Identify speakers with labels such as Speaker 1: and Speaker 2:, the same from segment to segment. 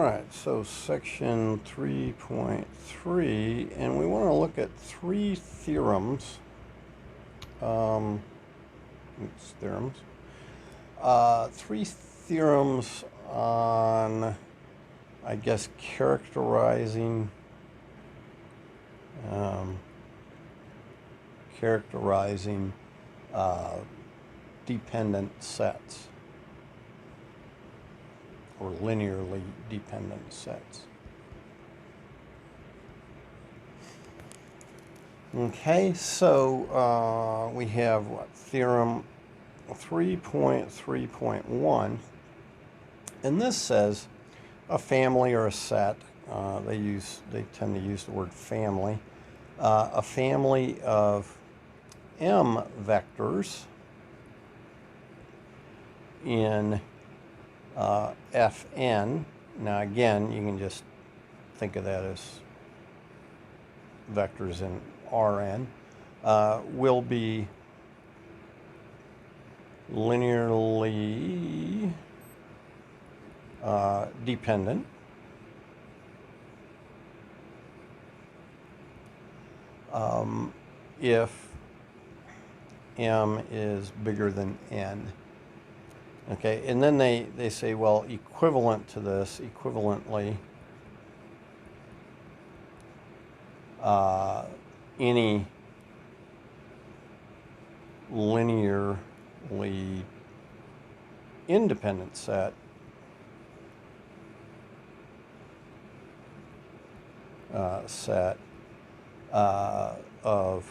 Speaker 1: right, so section 3.3, and we want to look at three theorems. Three theorems on, I guess, characterizing dependent sets, or linearly dependent sets. Okay, so we have what? Theorem 3.3.1, and this says a family or a set. They tend to use the word family. A family of M vectors in Fn. Now again, you can just think of that as vectors in Rn, will be linearly dependent if M is bigger than N. Okay, and then they say, well, equivalent to this, equivalently, any linearly independent set of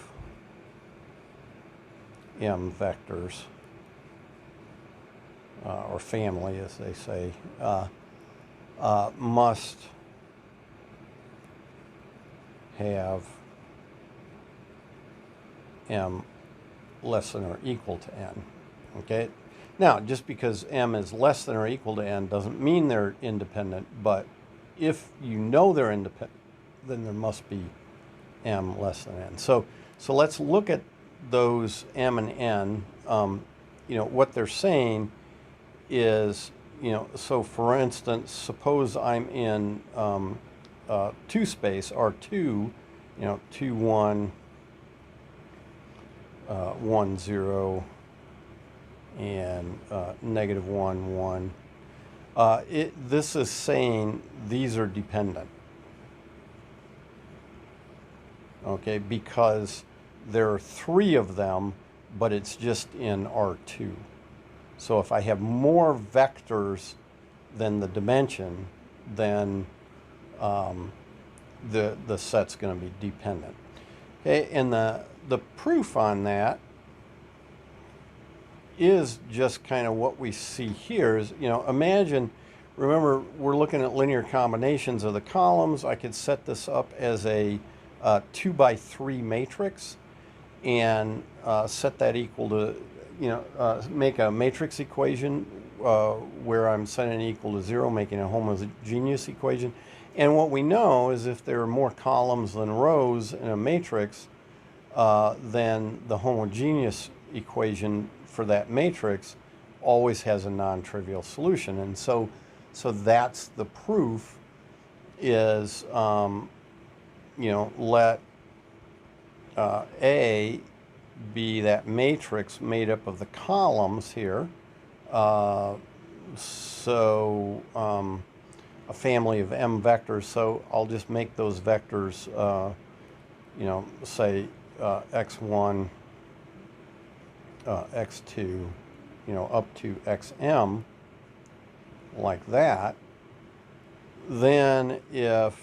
Speaker 1: M vectors, or family, as they say, must have M less than or equal to N. Okay? Now, just because M is less than or equal to N doesn't mean they're independent, but if you know they're independent, then there must be M less than N. So let's look at those M and N. What they're saying is, so for instance, suppose I'm in 2 space, R2, 2, 1, 1, 0, and negative 1, 1. This is saying these are dependent. Okay, because there are 3 of them, but it's just in R2. So if I have more vectors than the dimension, then the set's going to be dependent. Okay, and the proof on that is just kind of what we see here. Is, imagine, remember, we're looking at linear combinations of the columns. I could set this up as a 2 by 3 matrix and set that equal to, make a matrix equation where I'm setting it equal to 0, making a homogeneous equation. And what we know is if there are more columns than rows in a matrix, then the homogeneous equation for that matrix always has a non-trivial solution. And so that's the proof is, let A be that matrix made up of the columns here. A family of M vectors. So I'll just make those vectors, say x1, x2, up to xm, like that. Then if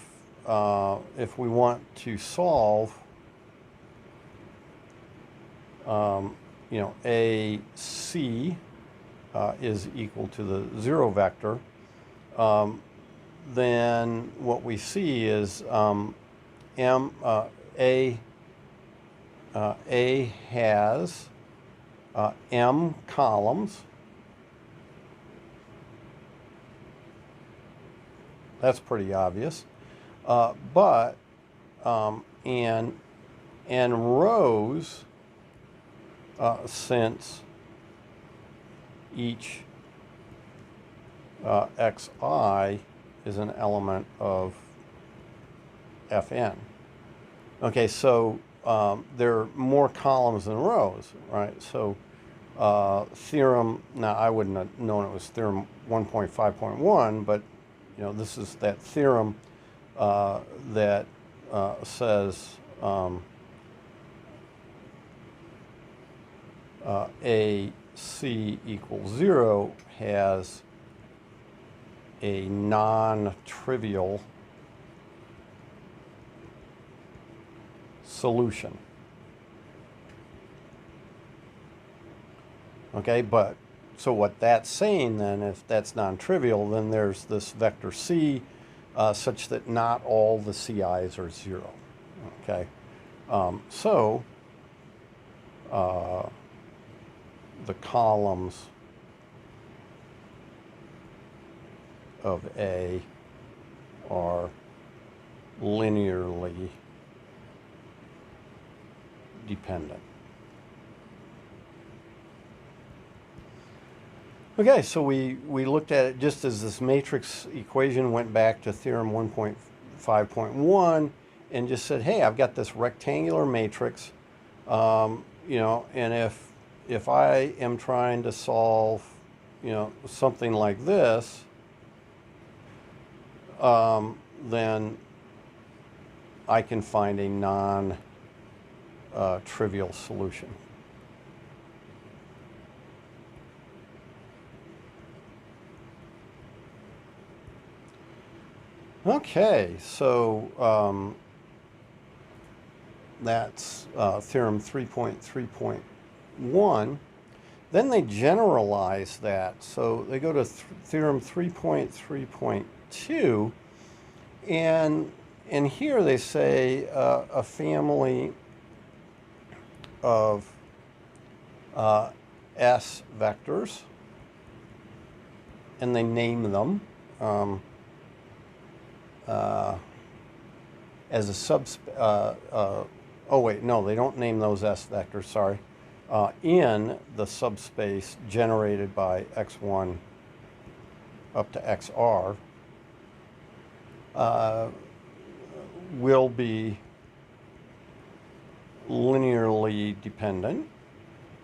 Speaker 1: we want to solve, AC is equal to the 0 vector, then what we see is A has M columns. That's pretty obvious. But and rows, since each xi is an element of Fn. Okay, so there are more columns than rows, right? So theorem, now I wouldn't have known it was theorem 1.5.1, but you know, this is that theorem that says AC equals 0 has a non-trivial solution. Okay, but so what that's saying then, if that's non-trivial, then there's this vector C such that not all the CI's are 0. Okay, so the columns of A are linearly dependent. Okay, so we looked at it just as this matrix equation, went back to theorem 1.5.1 and just said, hey, I've got this rectangular matrix, you know, and if I am trying to solve, you know, something like this, then I can find a non-trivial solution. Okay, so that's theorem 3.3.1. Then they generalize that. So they go to theorem 3.3.2, and here they say a family of S vectors, and they name them as a oh wait, no, they don't name those S vectors, sorry, in the subspace generated by x1 up to xr will be linearly dependent.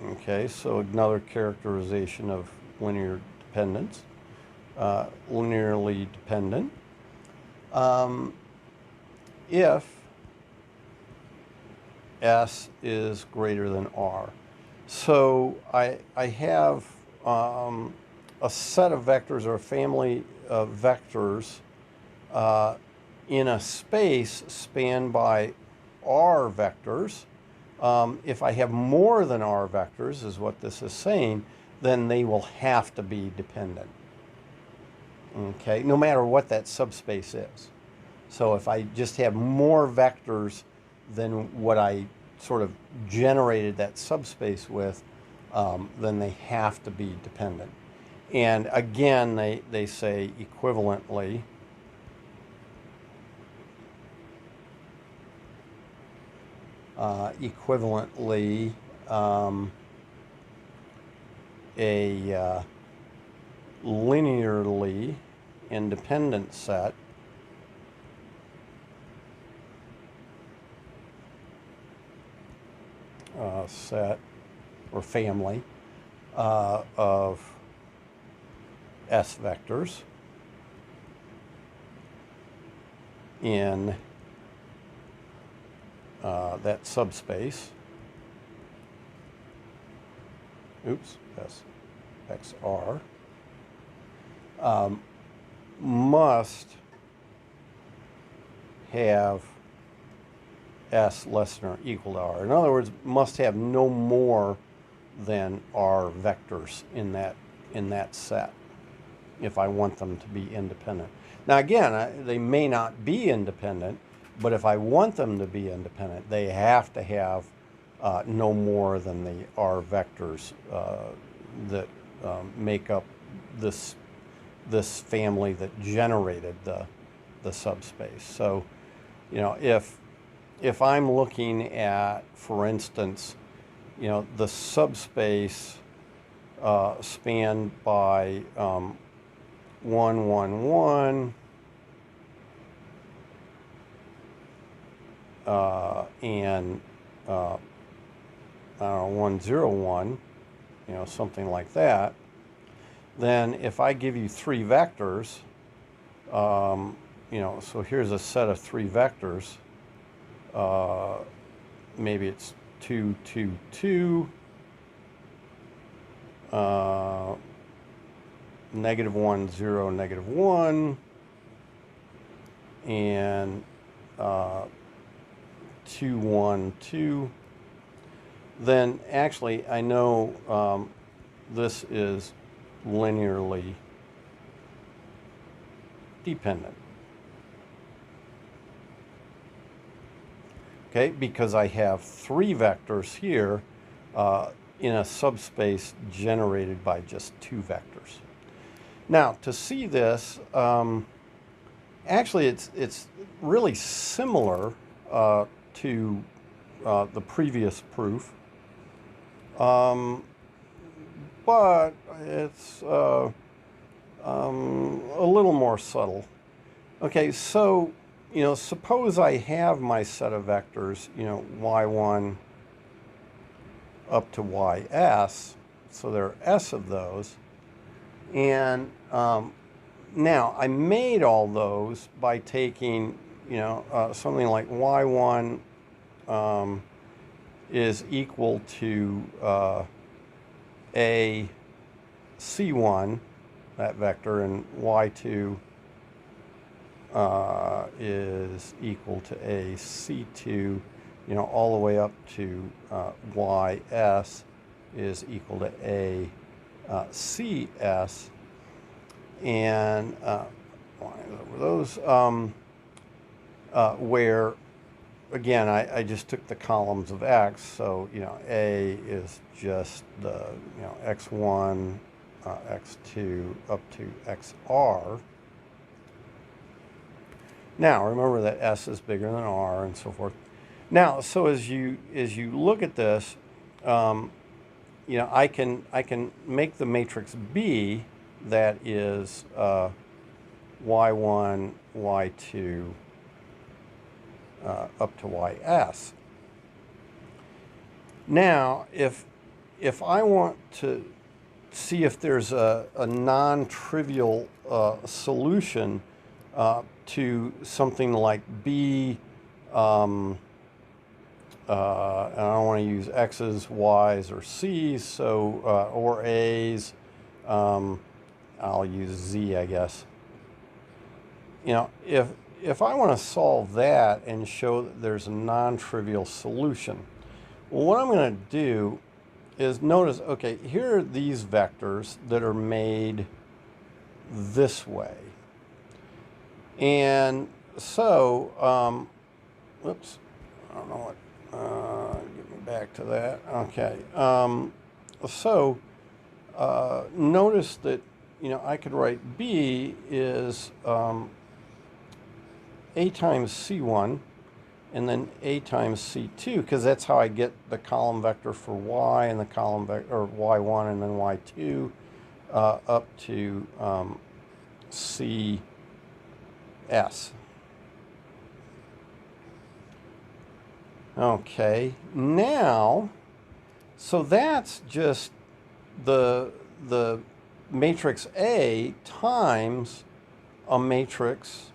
Speaker 1: Okay, so another characterization of linear dependence, linearly dependent. If S is greater than R. So I have a set of vectors, or a family of vectors in a space spanned by R vectors. If I have more than R vectors, is what this is saying, then they will have to be dependent. Okay, no matter what that subspace is. So if I just have more vectors than what I sort of generated that subspace with, then they have to be dependent. And again, they say equivalently, a linearly independent set or family of S vectors in that subspace, SXR, must have S less than or equal to R. In other words, must have no more than R vectors in that set if I want them to be independent. Now again, they may not be independent, but if I want them to be independent, they have to have no more than the R vectors that make up this family that generated the subspace. So, you know, if I'm looking at, for instance, you know, the subspace spanned by 1, 1, 1, and I don't know, 101, something like that, then if I give you 3 vectors, so here's a set of 3 vectors. Maybe it's 2, 2, 2, -1, 0, -1, and 2, 1, 2. Then actually I know this is linearly dependent. Okay, because I have 3 vectors here in a subspace generated by just 2 vectors. Now, to see this, actually it's really similar to the previous proof, but it's a little more subtle. Okay, so suppose I have my set of vectors, y1 up to ys, so there are s of those, and now I made all those by taking, something like y1 is equal to a c1, that vector, and y2 is equal to a c2, all the way up to ys is equal to a cs, and over those, where again I just took the columns of x, so a is just the x1, x2 up to xr. Now remember that s is bigger than r and so forth. Now, so as you look at this, I can make the matrix B that is y1, y2 up to ys. Now, if I want to see if there's a non-trivial solution to something like B, I don't want to use X's, Y's, or C's, so or A's. I'll use Z, I guess. If I want to solve that and show that there's a non-trivial solution, well, what I'm going to do is notice, okay, here are these vectors that are made this way. And so, whoops, I don't know what, get me back to that. Okay, so notice that, I could write B is A times C1 and then A times C2, because that's how I get the column vector for Y and the column vector, or Y1 and then Y2 up to CS. Okay, now, so that's just the matrix A times a matrix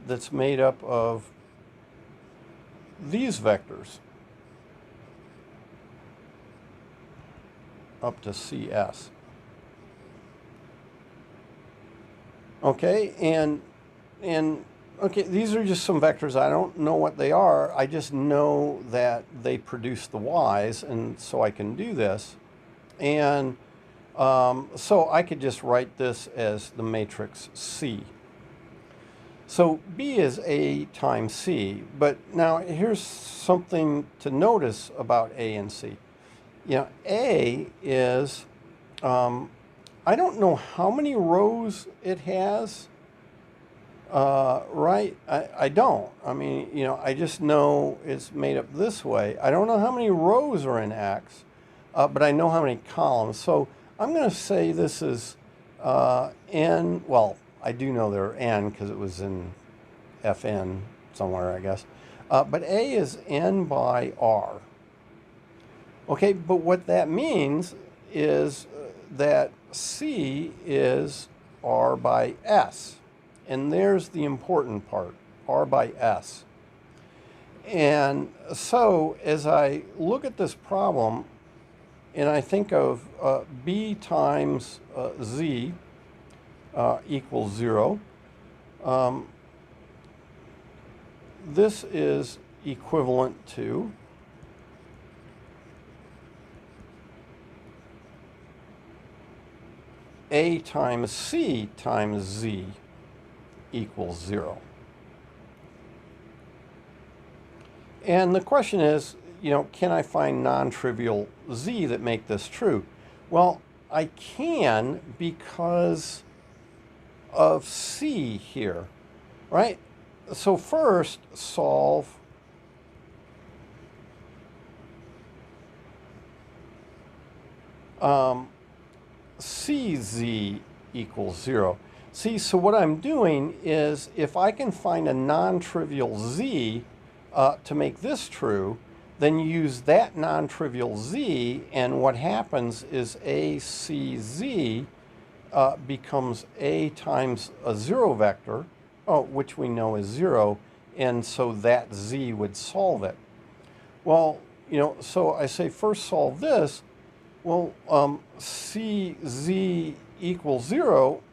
Speaker 1: that's made up of these vectors up to CS. Okay, and okay, these are just some vectors. I don't know what they are. I just know that they produce the y's, and so I can do this. And so I could just write this as the matrix C. So B is A times C, but now here's something to notice about A and C. A is, I don't know how many rows it has, right? I don't. I mean, I just know it's made up this way. I don't know how many rows are in X, but I know how many columns. So I'm going to say this is N, well, I do know there are N because it was in Fn somewhere, I guess. But A is n by r. Okay, but what that means is that C is r by s. And there's the important part, r by s. And so as I look at this problem and I think of b times z equals 0, this is equivalent to A times C times Z equals 0. And the question is, can I find non-trivial Z that make this true? Well, I can because of C here, right? So first, solve CZ equals 0. See, so what I'm doing is if I can find a non-trivial Z to make this true, then use that non-trivial Z, and what happens is ACZ becomes A times a 0 vector, which we know is 0, and so that Z would solve it. Well, so I say first solve this. Well, CZ equals 0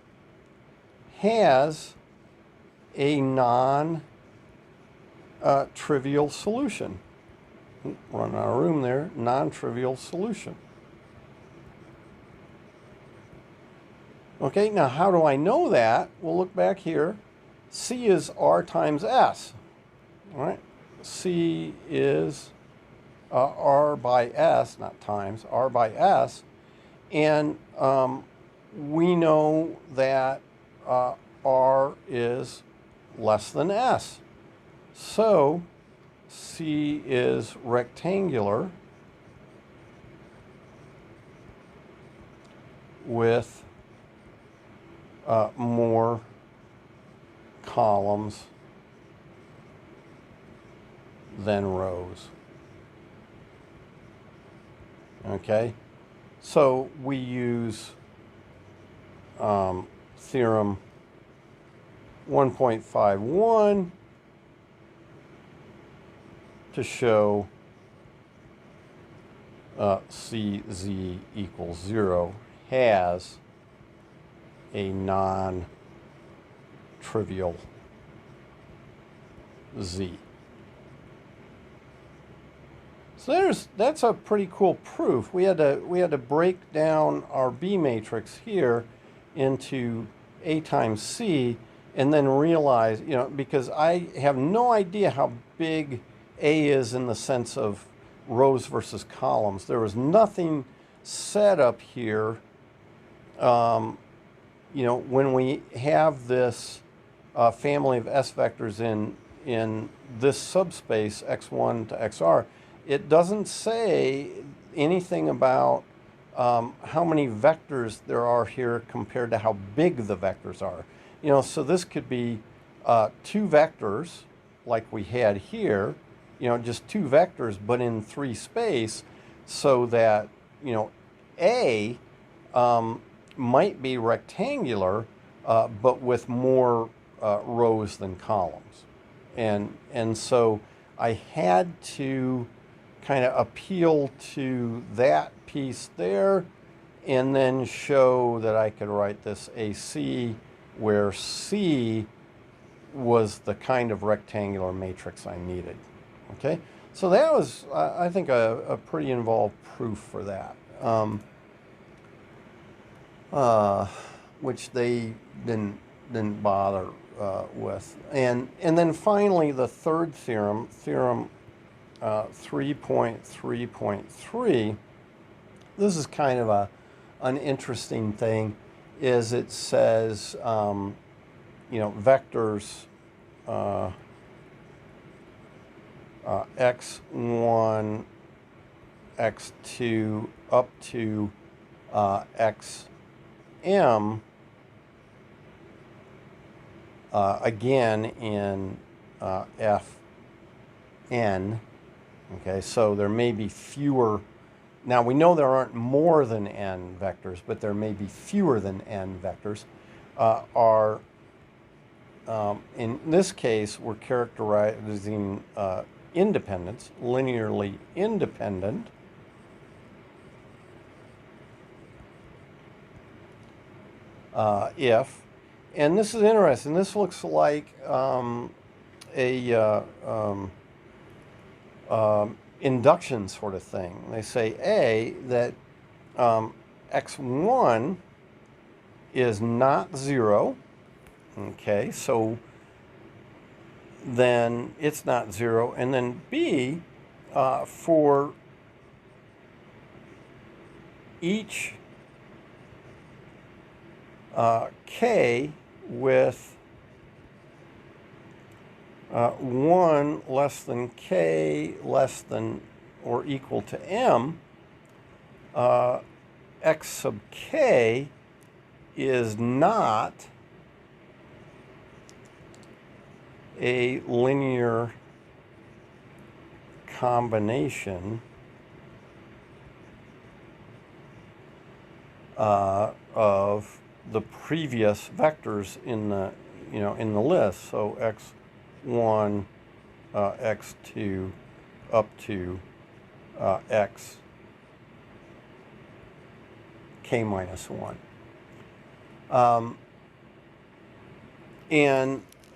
Speaker 1: has a non-trivial solution. Run out of room there. Non-trivial solution. Okay, now how do I know that? We'll look back here. C is R times S. All right, C is R by S, not times, R by S. And we know that R is less than S. So C is rectangular with more columns than rows. Okay, so we use theorem 1.51 to show CZ equals 0 has a non-trivial Z. So that's a pretty cool proof. We had to break down our B matrix here into A times C, and then realize, because I have no idea how big A is in the sense of rows versus columns. There was nothing set up here. When we have this family of S vectors in this subspace x1 to xr, it doesn't say anything about how many vectors there are here compared to how big the vectors are. So this could be 2 vectors like we had here, just 2 vectors, but in 3 space, so that, A might be rectangular, but with more rows than columns. And so I had to kind of appeal to that piece there, and then show that I could write this AC, where C was the kind of rectangular matrix I needed. Okay, so that was, I think, a pretty involved proof for that, which they didn't bother with. And then finally, the third theorem, theorem 3.3.3, this is kind of an interesting thing, is it says, vectors x1, x2 up to xm, again in Fn. Okay, so there may be fewer. Now we know there aren't more than n vectors, but there may be fewer than n vectors. In this case, we're characterizing independence, linearly independent. If, and this is interesting, this looks like induction sort of thing. They say that x1 is not 0. Okay, so then it's not 0. And then B, for each k with 1 less than k less than or equal to m, x sub k is not a linear combination of the previous vectors in the in the list. So x1, x2, up to x k minus 1.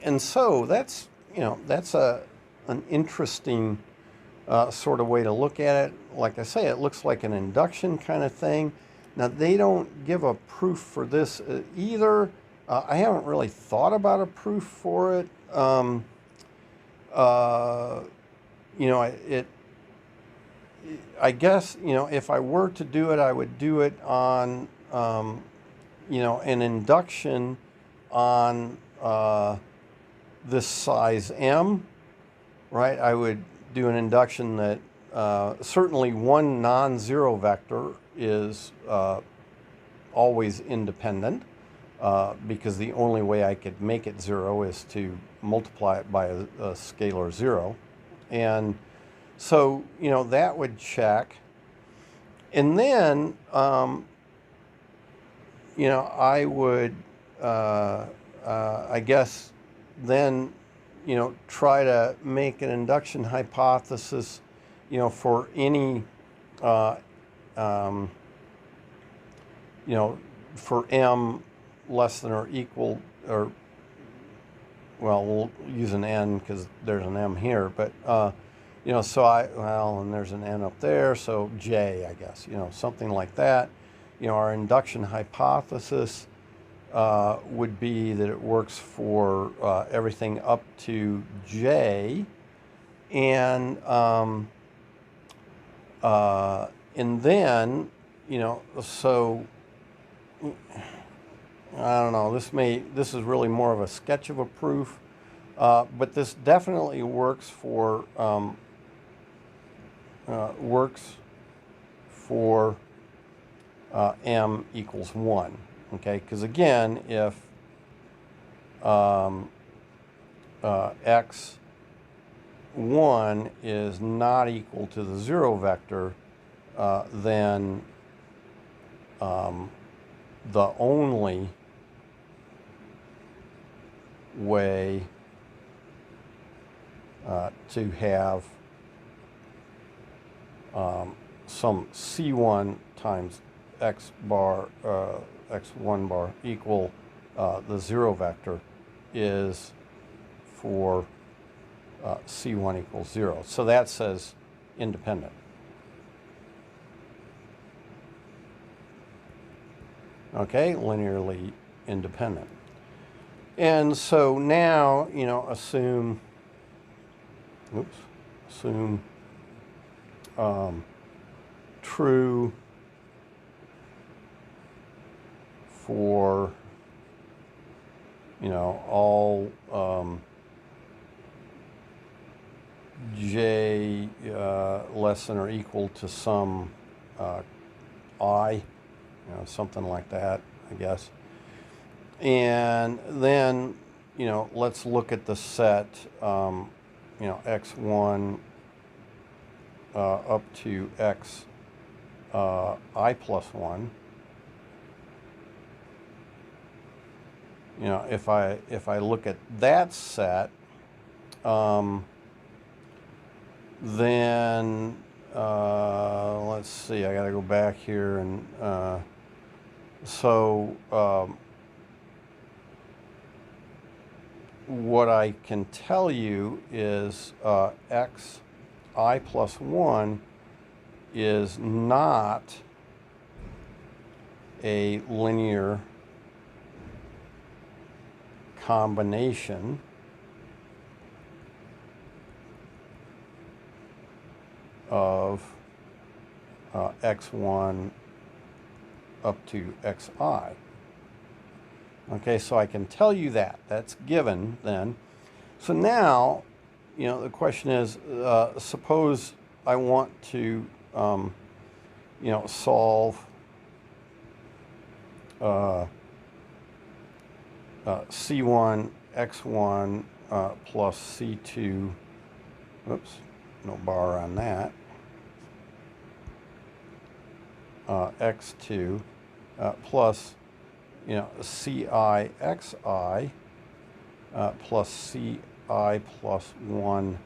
Speaker 1: And so that's that's an interesting sort of way to look at it. Like I say, it looks like an induction kind of thing. Now they don't give a proof for this either. I haven't really thought about a proof for it. I guess if I were to do it, I would do it on an induction on this size m, right? I would do an induction that certainly one non-zero vector is always independent, because the only way I could make it 0 is to multiply it by a scalar 0. And so, that would check. And then, I would, I guess, then, try to make an induction hypothesis, for any, for m less than or equal, or, well, we'll use an n because there's an m here, but, so and there's an n up there, so j, I guess, something like that. Our induction hypothesis would be that it works for everything up to j, and then, so I don't know. This is really more of a sketch of a proof, but this definitely works for m equals 1. Okay, because again, if x1 is not equal to the 0 vector, then the only way to have some c1 times x bar, x1 bar equal the 0 vector is for c1 equals 0. So that says independent. Okay, linearly independent. And so now, assume true for, all j less than or equal to some I, something like that, I guess. And then you know, let's look at the set, you know, x1 up to x I plus 1. You know, if I look at that set, then let's see, I got to go back here and so what I can tell you is x I plus 1 is not a linear combination of x1 up to xi. Okay, so I can tell you that. That's given then. So now, you know, the question is, suppose I want to, you know, solve C1 x1 plus C2, oops, no bar on that, x2 plus, you know, Ci xi plus Ci plus 1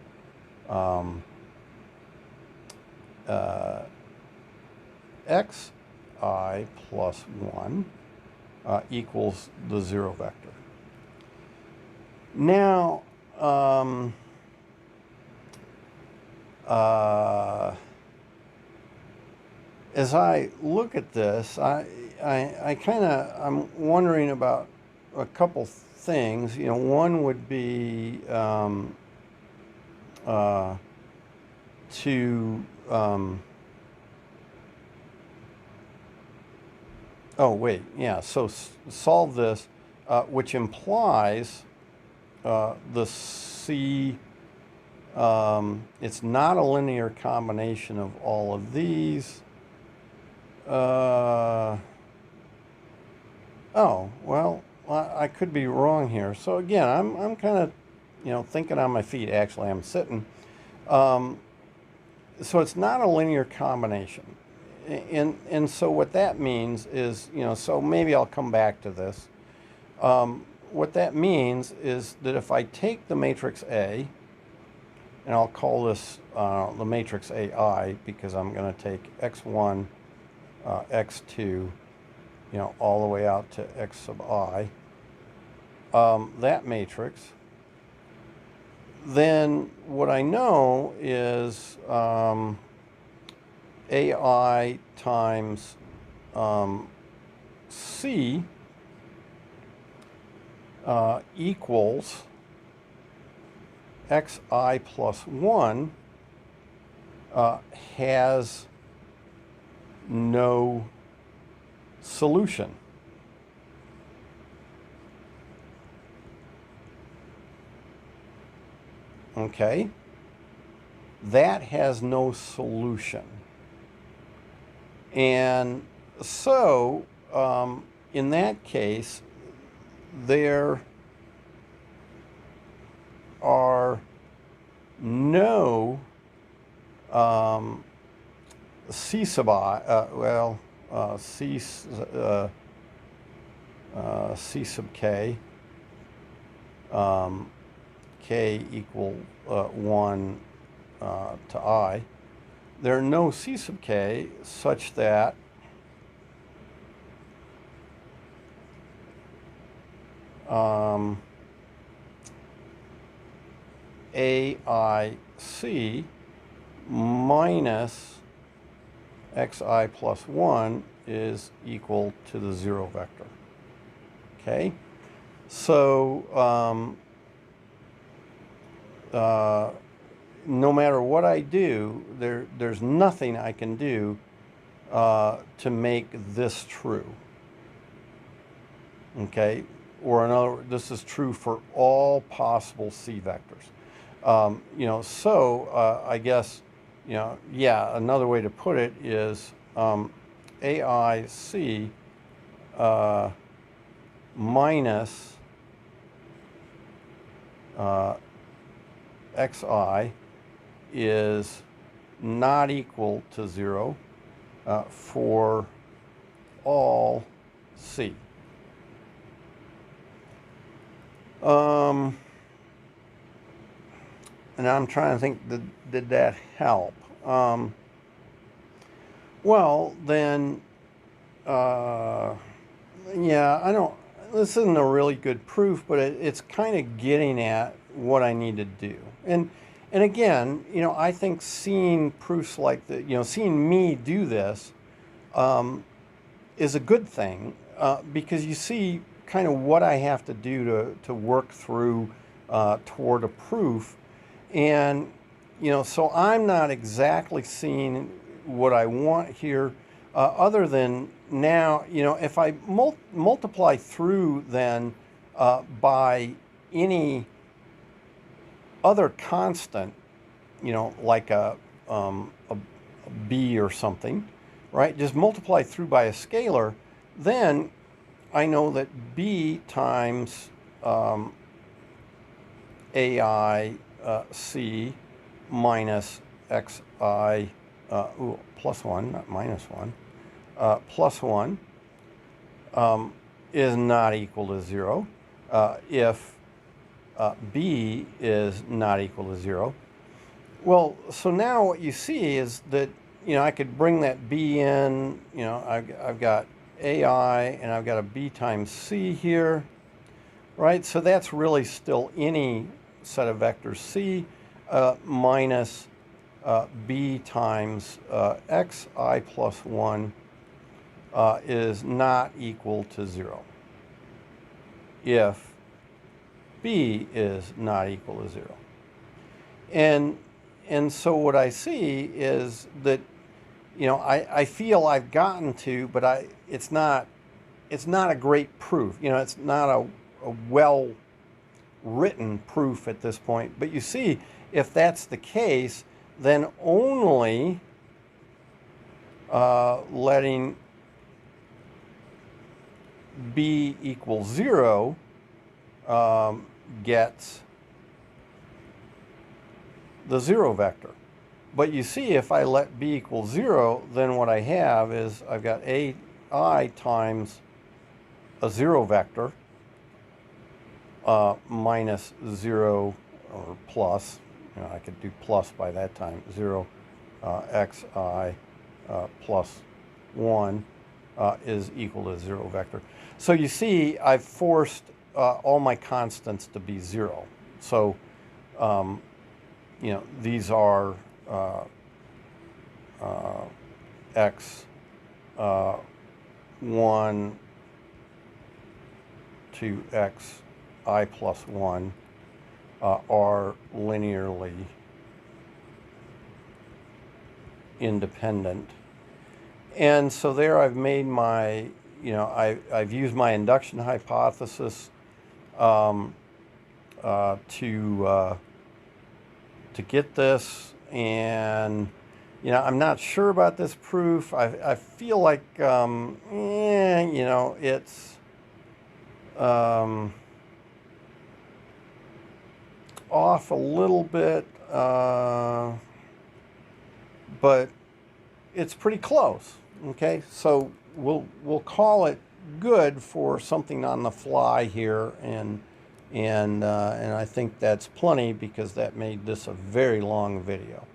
Speaker 1: xi plus 1 equals the zero vector. Now, as I look at this, I'm wondering about a couple things. You know, one would be oh wait, yeah. So solve this, which implies the C. It's not a linear combination of all of these. Oh, well, I could be wrong here. So again, I'm kind of, you know, thinking on my feet. Actually, I'm sitting. So it's not a linear combination. And so what that means is, you know, so maybe I'll come back to this. What that means is that if I take the matrix A, and I'll call this the matrix AI because I'm going to take x1, x2, you know, all the way out to x sub I, that matrix, then what I know is AI times C equals xi plus 1 has no solution. Okay? That has no solution. And so, in that case, there are no C sub I, C sub k, k equal 1 to I. There are no C sub k such that AIC minus xi plus 1 is equal to the zero vector. Okay? So, no matter what I do, there's nothing I can do to make this true. Okay? Or another, this is true for all possible C vectors. You know, so I guess, you know, yeah, another way to put it is AIC minus xi is not equal to 0 for all c. And I'm trying to think, did that help? Well, then, yeah, this isn't a really good proof, but it's kind of getting at what I need to do. And again, I think seeing proofs like that, seeing me do this is a good thing because you see kind of what I have to do to work through toward a proof. And, so I'm not exactly seeing what I want here other than now, if I multiply through then by any other constant, like a b or something, right? Just multiply through by a scalar, then I know that b times ai c minus xi plus 1, not minus 1, plus 1 is not equal to 0 if b is not equal to 0. Well, so now what you see is that, I could bring that b in, I've got ai and I've got a b times c here, right? So that's really still any set of vectors c minus b times xi plus 1 is not equal to 0 if b is not equal to 0. And so what I see is that, I feel I've gotten to, but it's not a great proof. It's not a well written proof at this point. But you see, if that's the case, then only letting b equal 0 gets the 0 vector. But you see, if I let b equal 0, then what I have is I've got ai times a 0 vector minus 0 or plus, I could do plus by that time, 0 xi plus 1 is equal to 0 vector. So you see, I've forced all my constants to be 0. So, these are x 1 to x I plus 1 are linearly independent. And so there I've made my, I've used my induction hypothesis to get this. And, I'm not sure about this proof. I feel like, it's off a little bit, but it's pretty close. Okay, so we'll call it good for something on the fly here, and I think that's plenty because that made this a very long video.